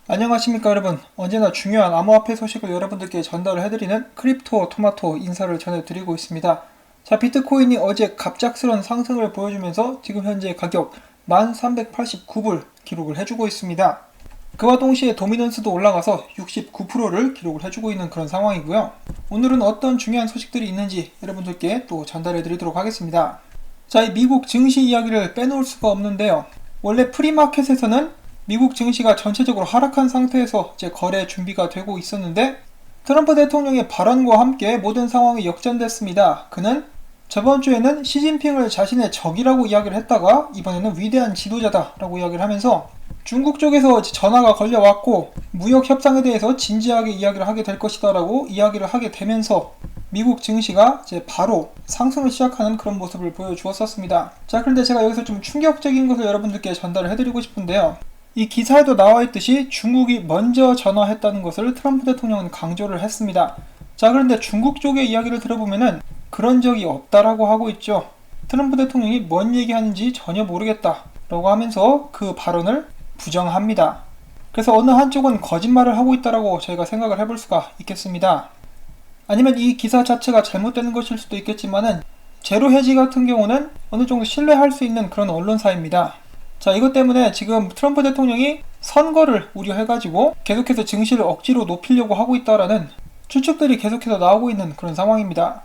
안녕하십니까 여러분. 언제나 중요한 암호화폐 소식을 여러분들께 전달을 해드리는 크립토 토마토 인사를 전해드리고 있습니다. 자, 비트코인이 어제 갑작스런 상승을 보여주면서 지금 현재 가격 1389불 기록을 해주고 있습니다. 그와 동시에 도미넌스도 올라가서 69%를 기록을 해주고 있는 그런 상황이고요. 오늘은 어떤 중요한 소식들이 있는지 여러분들께 또 전달해드리도록 하겠습니다. 자, 이 미국 증시 이야기를 빼놓을 수가 없는데요. 원래 프리마켓에서는 미국 증시가 전체적으로 하락한 상태에서 이제 거래 준비가 되고 있었는데 트럼프 대통령의 발언과 함께 모든 상황이 역전됐습니다. 그는 저번 주에는 시진핑을 자신의 적이라고 이야기를 했다가 이번에는 위대한 지도자다라고 이야기를 하면서 중국 쪽에서 전화가 걸려왔고 무역 협상에 대해서 진지하게 이야기를 하게 될 것이다라고 이야기를 하게 되면서 미국 증시가 이제 바로 상승을 시작하는 그런 모습을 보여주었었습니다. 자, 그런데 제가 여기서 좀 충격적인 것을 여러분들께 전달을 해드리고 싶은데요. 이 기사에도 나와있듯이 중국이 먼저 전화했다는 것을 트럼프 대통령은 강조를 했습니다. 자, 그런데 중국 쪽의 이야기를 들어보면은 그런 적이 없다라고 하고 있죠. 트럼프 대통령이 뭔 얘기하는지 전혀 모르겠다 라고 하면서 그 발언을 부정합니다. 그래서 어느 한쪽은 거짓말을 하고 있다라고 저희가 생각을 해볼 수가 있겠습니다. 아니면 이 기사 자체가 잘못되는 것일 수도 있겠지만은 제로해지 같은 경우는 어느 정도 신뢰할 수 있는 그런 언론사입니다. 자, 이것 때문에 지금 트럼프 대통령이 선거를 우려해가지고 계속해서 증시를 억지로 높이려고 하고 있다라는 추측들이 계속해서 나오고 있는 그런 상황입니다.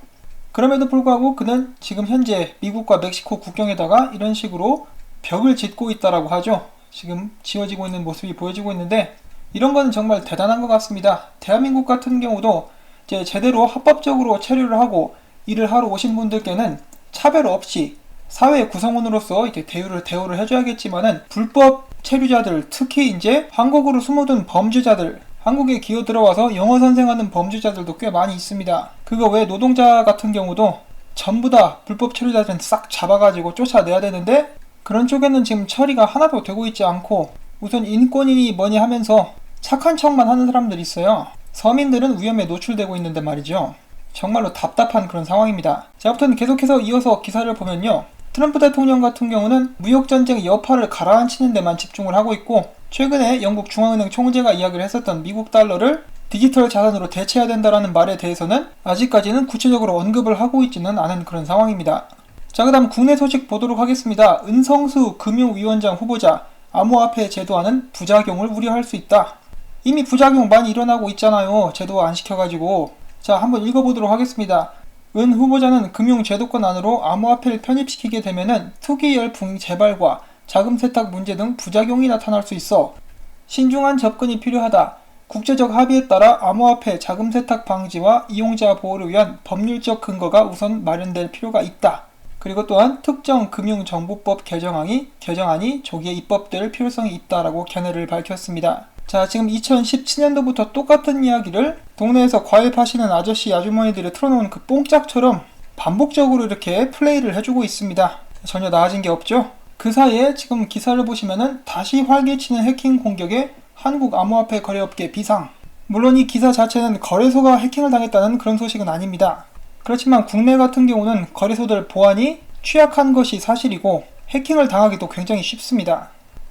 그럼에도 불구하고 그는 지금 현재 미국과 멕시코 국경에다가 이런 식으로 벽을 짓고 있다라고 하죠. 지금 지어지고 있는 모습이 보여지고 있는데 이런 건 정말 대단한 것 같습니다. 대한민국 같은 경우도 이제 제대로 합법적으로 체류를 하고 일을 하러 오신 분들께는 차별 없이 사회 구성원으로서 이렇게 대우를 해줘야겠지만은 불법 체류자들, 특히 이제 한국으로 숨어든 범죄자들, 한국에 기어 들어와서 영어 선생하는 범죄자들도 꽤 많이 있습니다. 그거 외에 노동자 같은 경우도 전부 다 불법 체류자들은 싹 잡아가지고 쫓아내야 되는데 그런 쪽에는 지금 처리가 하나도 되고 있지 않고 우선 인권이니 뭐니 하면서 착한 척만 하는 사람들이 있어요. 서민들은 위험에 노출되고 있는데 말이죠. 정말로 답답한 그런 상황입니다. 자, 아무튼 계속해서 이어서 기사를 보면요. 트럼프 대통령 같은 경우는 무역전쟁 여파를 가라앉히는 데만 집중을 하고 있고 최근에 영국 중앙은행 총재가 이야기를 했었던 미국 달러를 디지털 자산으로 대체해야 된다라는 말에 대해서는 아직까지는 구체적으로 언급을 하고 있지는 않은 그런 상황입니다. 자, 그 다음 국내 소식 보도록 하겠습니다. 은성수 금융위원장 후보자 암호화폐 제도화는 부작용을 우려할 수 있다. 이미 부작용 많이 일어나고 있잖아요. 제도화 안 시켜가지고. 자, 한번 읽어보도록 하겠습니다. 은 후보자는 금융제도권 안으로 암호화폐를 편입시키게 되면은 투기 열풍 재발과 자금 세탁 문제 등 부작용이 나타날 수 있어 신중한 접근이 필요하다. 국제적 합의에 따라 암호화폐 자금 세탁 방지와 이용자 보호를 위한 법률적 근거가 우선 마련될 필요가 있다. 그리고 또한 특정 금융정보법 개정안이 조기에 입법될 필요성이 있다라고 견해를 밝혔습니다. 자, 지금 2017년도부터 똑같은 이야기를 동네에서 과일 파시는 아저씨 아주머니들이 틀어놓은 그 뽕짝처럼 반복적으로 이렇게 플레이를 해주고 있습니다. 전혀 나아진 게 없죠. 그 사이에 지금 기사를 보시면은 다시 활개치는 해킹 공격에 한국 암호화폐 거래업계 비상. 물론 이 기사 자체는 거래소가 해킹을 당했다는 그런 소식은 아닙니다. 그렇지만 국내 같은 경우는 거래소들 보안이 취약한 것이 사실이고 해킹을 당하기도 굉장히 쉽습니다.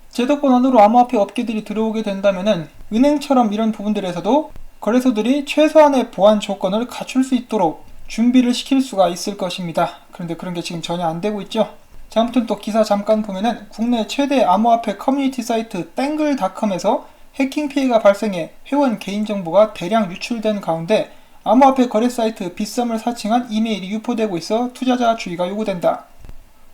제도권 안으로 암호화폐 업계들이 들어오게 된다면은 은행처럼 이런 부분들에서도 거래소들이 최소한의 보안 조건을 갖출 수 있도록 준비를 시킬 수가 있을 것입니다. 그런데 그런 게 지금 전혀 안 되고 있죠. 자, 아무튼 또 기사 잠깐 보면은 국내 최대 암호화폐 커뮤니티 사이트 땡글닷컴에서 해킹 피해가 발생해 회원 개인정보가 대량 유출된 가운데 암호화폐 거래 사이트 빗썸을 사칭한 이메일이 유포되고 있어 투자자 주의가 요구된다.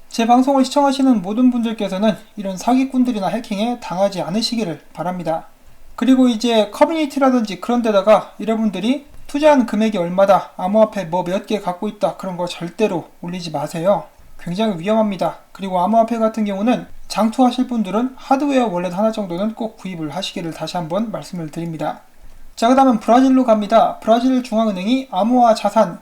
제 방송을 시청하시는 모든 분들께서는 이런 사기꾼들이나 해킹에 당하지 않으시기를 바랍니다. 그리고 이제 커뮤니티라든지 그런 데다가 여러분들이 투자한 금액이 얼마다, 암호화폐 뭐 몇 개 갖고 있다, 그런 거 절대로 올리지 마세요. 굉장히 위험합니다. 그리고 암호화폐 같은 경우는 장투하실 분들은 하드웨어 월렛 하나 정도는 꼭 구입을 하시기를 다시 한번 말씀을 드립니다. 자, 그 다음은 브라질로 갑니다. 브라질 중앙은행이 암호화 자산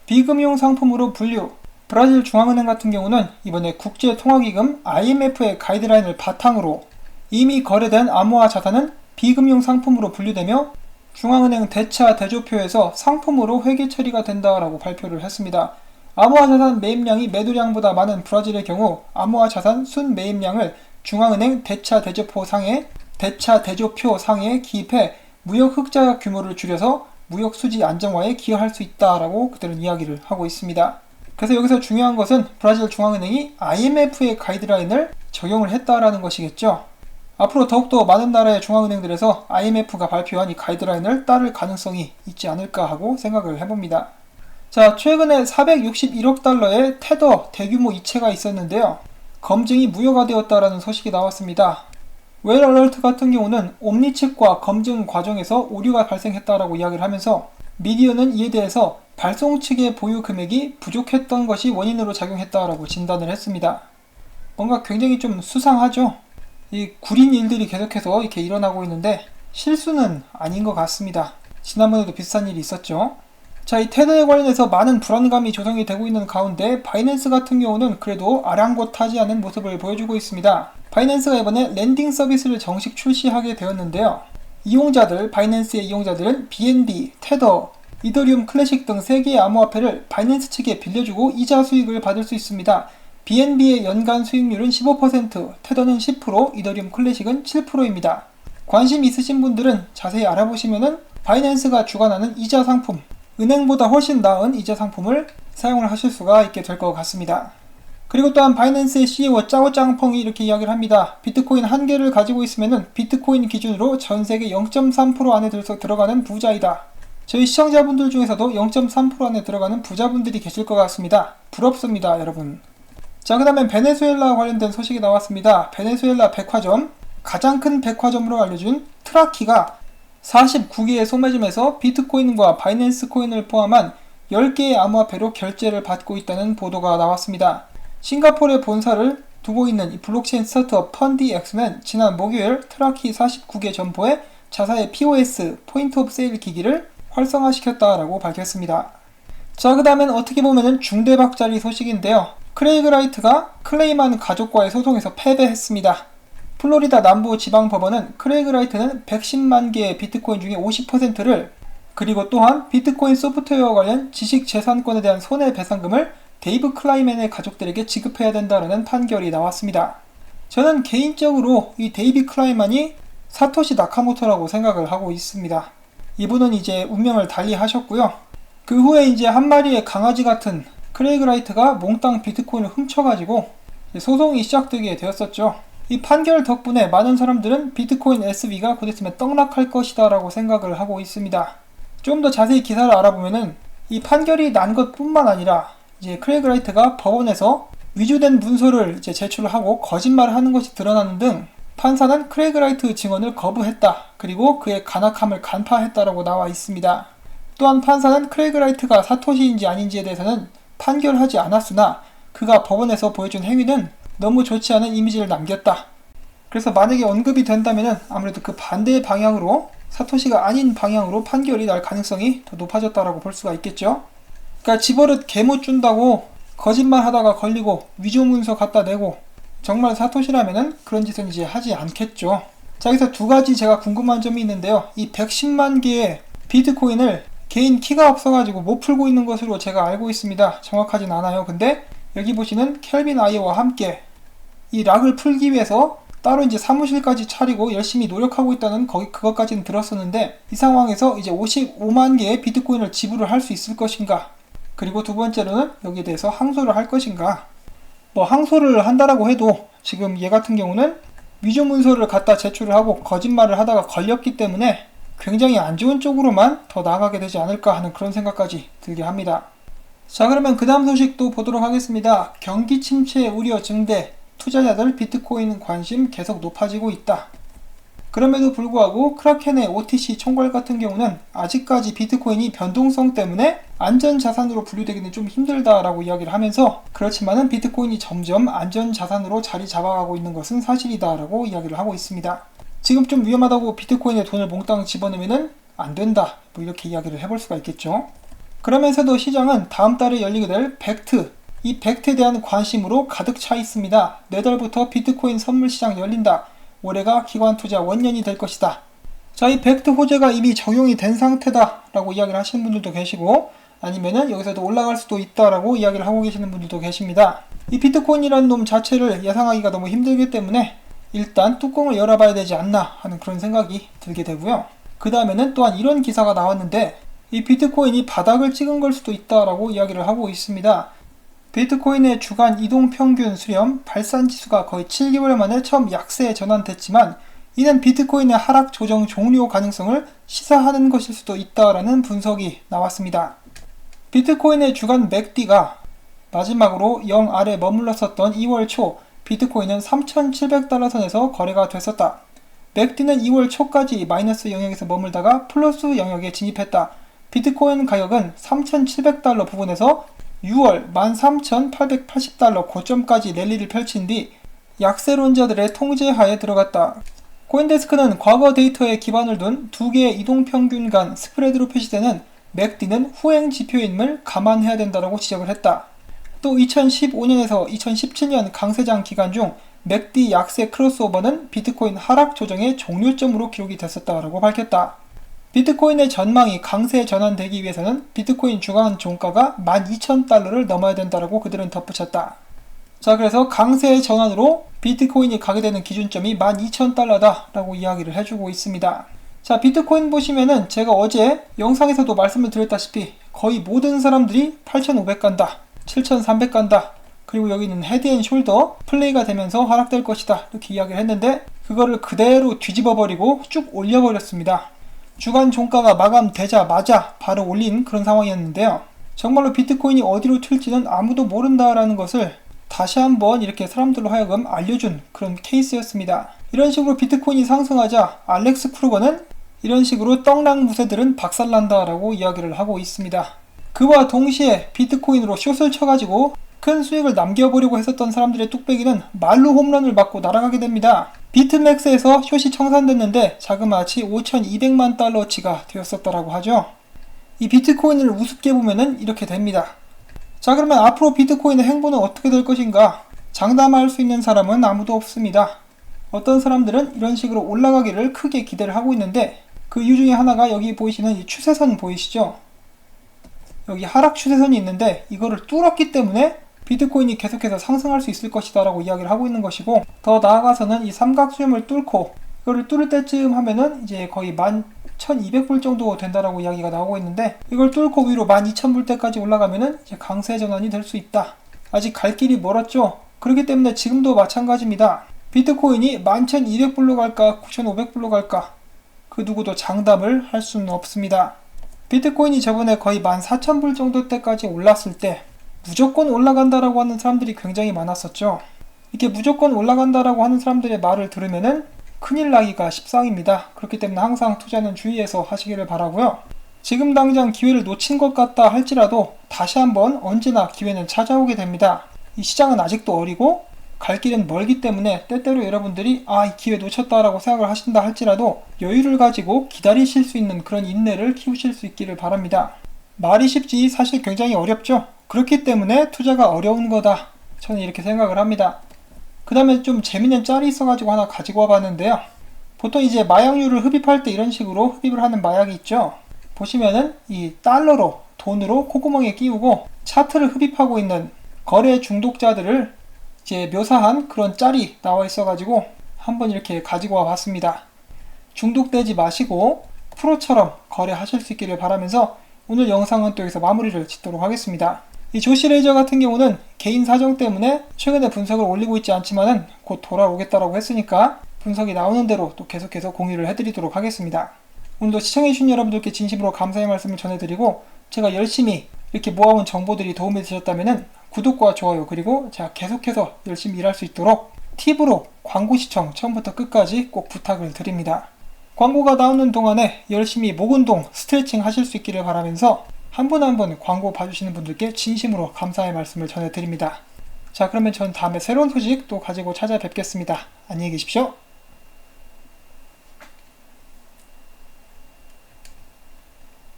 비금융 상품으로 분류. 브라질 중앙은행 같은 경우는 이번에 국제통화기금 IMF의 가이드라인을 바탕으로 이미 거래된 암호화 자산은 비금융 상품으로 분류되며 중앙은행 대차 대조표에서 상품으로 회계 처리가 된다라고 발표를 했습니다. 암호화 자산 매입량이 매도량보다 많은 브라질의 경우 암호화 자산 순 매입량을 중앙은행 대차 대조표 상에 대차 대조표 상에 기입해 무역 흑자 규모를 줄여서 무역 수지 안정화에 기여할 수 있다라고 그들은 이야기를 하고 있습니다. 그래서 여기서 중요한 것은 브라질 중앙은행이 IMF의 가이드라인을 적용을 했다라는 것이겠죠. 앞으로 더욱더 많은 나라의 중앙은행들에서 IMF가 발표한 이 가이드라인을 따를 가능성이 있지 않을까 하고 생각을 해봅니다. 자, 최근에 461억 달러의 테더 대규모 이체가 있었는데요. 검증이 무효화되었다라는 소식이 나왔습니다. 웰 얼럴트 같은 경우는 옴니 측과 검증 과정에서 오류가 발생했다라고 이야기를 하면서 미디어는 이에 대해서 발송 측의 보유 금액이 부족했던 것이 원인으로 작용했다라고 진단을 했습니다. 뭔가 굉장히 좀 수상하죠? 이 구린 일들이 계속해서 이렇게 일어나고 있는데 실수는 아닌 것 같습니다. 지난번에도 비슷한 일이 있었죠. 자, 이 테더에 관련해서 많은 불안감이 조성이 되고 있는 가운데 바이낸스 같은 경우는 그래도 아랑곳하지 않은 모습을 보여주고 있습니다. 바이낸스가 이번에 랜딩 서비스를 정식 출시하게 되었는데요. 이용자들, 바이낸스의 이용자들은 BNB, 테더, 이더리움 클래식 등 3개의 암호화폐를 바이낸스 측에 빌려주고 이자 수익을 받을 수 있습니다. BNB의 연간 수익률은 15%, 테더는 10%, 이더리움 클래식은 7%입니다. 관심 있으신 분들은 자세히 알아보시면은 바이낸스가 주관하는 이자 상품, 은행보다 훨씬 나은 이자 상품을 사용을 하실 수가 있게 될 것 같습니다. 그리고 또한 바이낸스의 CEO 짜오짱펑이 이렇게 이야기를 합니다. 비트코인 한 개를 가지고 있으면은 비트코인 기준으로 전 세계 0.3% 안에 들어가는 부자이다. 저희 시청자분들 중에서도 0.3% 안에 들어가는 부자분들이 계실 것 같습니다. 부럽습니다, 여러분. 자, 그 다음에 베네수엘라 관련된 소식이 나왔습니다. 베네수엘라 백화점, 가장 큰 백화점으로 알려진 트라키가 49개의 소매점에서 비트코인과 바이낸스 코인을 포함한 10개의 암호화폐로 결제를 받고 있다는 보도가 나왔습니다. 싱가포르의 본사를 두고 있는 이 블록체인 스타트업 펀디엑스는 지난 목요일 트라키 49개 점포에 자사의 POS, 포인트 오브 세일 기기를 활성화시켰다라고 밝혔습니다. 자, 그 다음엔 어떻게 보면 중대박자리 소식인데요. 크레이그 라이트가 클레이만 가족과의 소송에서 패배했습니다. 플로리다 남부 지방법원은 크레이그 라이트는 110만 개의 비트코인 중에 50%를 그리고 또한 비트코인 소프트웨어 관련 지식재산권에 대한 손해배상금을 데이브 클라이맨의 가족들에게 지급해야 된다는 판결이 나왔습니다. 저는 개인적으로 이 데이비 클라이만이 사토시 나카모토라고 생각을 하고 있습니다. 이분은 이제 운명을 달리하셨고요. 그 후에 이제 한 마리의 강아지 같은 크레이그 라이트가 몽땅 비트코인을 훔쳐가지고 소송이 시작되게 되었었죠. 이 판결 덕분에 많은 사람들은 비트코인 SV가 곧 있으면 떡락할 것이다 라고 생각을 하고 있습니다. 좀 더 자세히 기사를 알아보면은 이 판결이 난 것뿐만 아니라 이제 크레이그 라이트가 법원에서 위조된 문서를 이제 제출하고 거짓말을 하는 것이 드러나는 등 판사는 크레이그 라이트 증언을 거부했다. 그리고 그의 간악함을 간파했다라고 나와 있습니다. 또한 판사는 크레이그 라이트가 사토시인지 아닌지에 대해서는 판결하지 않았으나 그가 법원에서 보여준 행위는 너무 좋지 않은 이미지를 남겼다. 그래서 만약에 언급이 된다면은 아무래도 그 반대의 방향으로 사토시가 아닌 방향으로 판결이 날 가능성이 더 높아졌다라고 볼 수가 있겠죠. 그러니까 집어릇 개못 준다고 거짓말 하다가 걸리고 위조 문서 갖다 내고 정말 사토시라면은 그런 짓은 이제 하지 않겠죠. 자, 여기서 두 가지 제가 궁금한 점이 있는데요. 이 110만 개의 비트코인을 개인 키가 없어가지고 못 풀고 있는 것으로 제가 알고 있습니다. 정확하진 않아요. 근데 여기 보시는 켈빈 아이어와 함께 이 락을 풀기 위해서 따로 이제 사무실까지 차리고 열심히 노력하고 있다는 그것까지는 들었었는데 이 상황에서 이제 55만 개의 비트코인을 지불을 할 수 있을 것인가? 그리고 두 번째로는 여기에 대해서 항소를 할 것인가? 뭐 항소를 한다라고 해도 지금 얘 같은 경우는 위조 문서를 갖다 제출을 하고 거짓말을 하다가 걸렸기 때문에 굉장히 안 좋은 쪽으로만 더 나아가게 되지 않을까 하는 그런 생각까지 들게 합니다. 자, 그러면 그 다음 소식도 보도록 하겠습니다. 경기 침체 우려 증대, 투자자들 비트코인 관심 계속 높아지고 있다. 그럼에도 불구하고 크라켄의 OTC 총괄 같은 경우는 아직까지 비트코인이 변동성 때문에 안전자산으로 분류되기는 좀 힘들다라고 이야기를 하면서 그렇지만은 비트코인이 점점 안전자산으로 자리 잡아가고 있는 것은 사실이다라고 이야기를 하고 있습니다. 지금 좀 위험하다고 비트코인에 돈을 몽땅 집어넣으면은 안 된다. 뭐 이렇게 이야기를 해볼 수가 있겠죠. 그러면서도 시장은 다음 달에 열리게 될 벡트, 이 벡트에 대한 관심으로 가득 차 있습니다. 내달부터 비트코인 선물 시장 열린다. 올해가 기관 투자 원년이 될 것이다. 자, 이 벡트 호재가 이미 적용이 된 상태다 라고 이야기를 하시는 분들도 계시고 아니면은 여기서도 올라갈 수도 있다라고 이야기를 하고 계시는 분들도 계십니다. 이 비트코인이라는 놈 자체를 예상하기가 너무 힘들기 때문에 일단 뚜껑을 열어봐야 되지 않나 하는 그런 생각이 들게 되고요. 그 다음에는 또한 이런 기사가 나왔는데 이 비트코인이 바닥을 찍은 걸 수도 있다라고 이야기를 하고 있습니다. 비트코인의 주간 이동평균 수렴 발산지수가 거의 7개월 만에 처음 약세에 전환됐지만 이는 비트코인의 하락 조정 종료 가능성을 시사하는 것일 수도 있다라는 분석이 나왔습니다. 비트코인의 주간 맥디가 마지막으로 0 아래 머물렀었던 2월 초 비트코인은 3,700달러 선에서 거래가 됐었다. 맥디는 2월 초까지 마이너스 영역에서 머물다가 플러스 영역에 진입했다. 비트코인 가격은 3,700달러 부근에서 6월 13,880달러 고점까지 랠리를 펼친 뒤 약세론자들의 통제하에 들어갔다. 코인데스크는 과거 데이터에 기반을 둔 두 개의 이동평균 간 스프레드로 표시되는 맥디는 후행 지표임을 감안해야 된다고 지적을 했다. 또 2015년에서 2017년 강세장 기간 중 맥디 약세 크로스오버는 비트코인 하락 조정의 종료점으로 기록이 됐었다고 밝혔다. 비트코인의 전망이 강세에 전환되기 위해서는 비트코인 주간 종가가 12,000달러를 넘어야 된다고 그들은 덧붙였다. 자, 그래서 강세의 전환으로 비트코인이 가게 되는 기준점이 12,000달러다 라고 이야기를 해주고 있습니다. 자, 비트코인 보시면은 제가 어제 영상에서도 말씀을 드렸다시피 거의 모든 사람들이 8,500 간다, 7,300 간다, 그리고 여기는 헤드앤숄더 플레이가 되면서 하락될 것이다 이렇게 이야기를 했는데 그거를 그대로 뒤집어버리고 쭉 올려버렸습니다. 주간 종가가 마감되자마자 바로 올린 그런 상황이었는데요. 정말로 비트코인이 어디로 튈지는 아무도 모른다라는 것을 다시 한번 이렇게 사람들로 하여금 알려준 그런 케이스였습니다. 이런 식으로 비트코인이 상승하자 알렉스 크루거는 이런 식으로 떡락 무새들은 박살난다라고 이야기를 하고 있습니다. 그와 동시에 비트코인으로 숏을 쳐가지고 큰 수익을 남겨보려고 했었던 사람들의 뚝배기는 말로 홈런을 맞고 날아가게 됩니다. 비트맥스에서 숏이 청산됐는데 자그마치 5,200만 달러치가 되었었다라고 하죠. 이 비트코인을 우습게 보면은 이렇게 됩니다. 자, 그러면 앞으로 비트코인의 행보는 어떻게 될 것인가? 장담할 수 있는 사람은 아무도 없습니다. 어떤 사람들은 이런 식으로 올라가기를 크게 기대를 하고 있는데 그 이유 중에 하나가 여기 보이시는 이 추세선 보이시죠? 여기 하락 추세선이 있는데 이거를 뚫었기 때문에 비트코인이 계속해서 상승할 수 있을 것이다 라고 이야기를 하고 있는 것이고, 더 나아가서는 이 삼각수렴을 뚫고 이거를 뚫을 때쯤 하면은 이제 거의 11,200불 정도 된다라고 이야기가 나오고 있는데 이걸 뚫고 위로 12,000불 때까지 올라가면은 이제 강세 전환이 될 수 있다. 아직 갈 길이 멀었죠. 그렇기 때문에 지금도 마찬가지입니다. 비트코인이 11,200불로 갈까 9,500불로 갈까 그 누구도 장담을 할 수는 없습니다. 비트코인이 저번에 거의 14,000불 정도 때까지 올랐을 때 무조건 올라간다라고 하는 사람들이 굉장히 많았었죠. 이렇게 무조건 올라간다라고 하는 사람들의 말을 들으면은 큰일 나기가 십상입니다. 그렇기 때문에 항상 투자는 주의해서 하시기를 바라고요. 지금 당장 기회를 놓친 것 같다 할지라도 다시 한번 언제나 기회는 찾아오게 됩니다. 이 시장은 아직도 어리고 갈 길은 멀기 때문에 때때로 여러분들이 이 기회 놓쳤다라고 생각을 하신다 할지라도 여유를 가지고 기다리실 수 있는 그런 인내를 키우실 수 있기를 바랍니다. 말이 쉽지 사실 굉장히 어렵죠. 그렇기 때문에 투자가 어려운 거다. 저는 이렇게 생각을 합니다. 그 다음에 좀 재밌는 짤이 있어가지고 하나 가지고 와봤는데요. 보통 이제 마약류를 흡입할 때 이런 식으로 흡입을 하는 마약이 있죠. 보시면은 이 달러로 돈으로 콧구멍에 끼우고 차트를 흡입하고 있는 거래 중독자들을 이제 묘사한 그런 짤이 나와 있어가지고 한번 이렇게 가지고 와봤습니다. 중독되지 마시고 프로처럼 거래하실 수 있기를 바라면서 오늘 영상은 또 여기서 마무리를 짓도록 하겠습니다. 이 조시레이저 같은 경우는 개인 사정 때문에 최근에 분석을 올리고 있지 않지만은 곧 돌아오겠다라고 했으니까 분석이 나오는 대로 또 계속해서 공유를 해드리도록 하겠습니다. 오늘도 시청해주신 여러분들께 진심으로 감사의 말씀을 전해드리고 제가 열심히 이렇게 모아온 정보들이 도움이 되셨다면은 구독과 좋아요 그리고 제가 계속해서 열심히 일할 수 있도록 팁으로 광고 시청 처음부터 끝까지 꼭 부탁을 드립니다. 광고가 나오는 동안에 열심히 목 운동 스트레칭 하실 수 있기를 바라면서 한 분 한 분 광고 봐주시는 분들께 진심으로 감사의 말씀을 전해드립니다. 자, 그러면 전 다음에 새로운 소식 또 가지고 찾아뵙겠습니다. 안녕히 계십시오.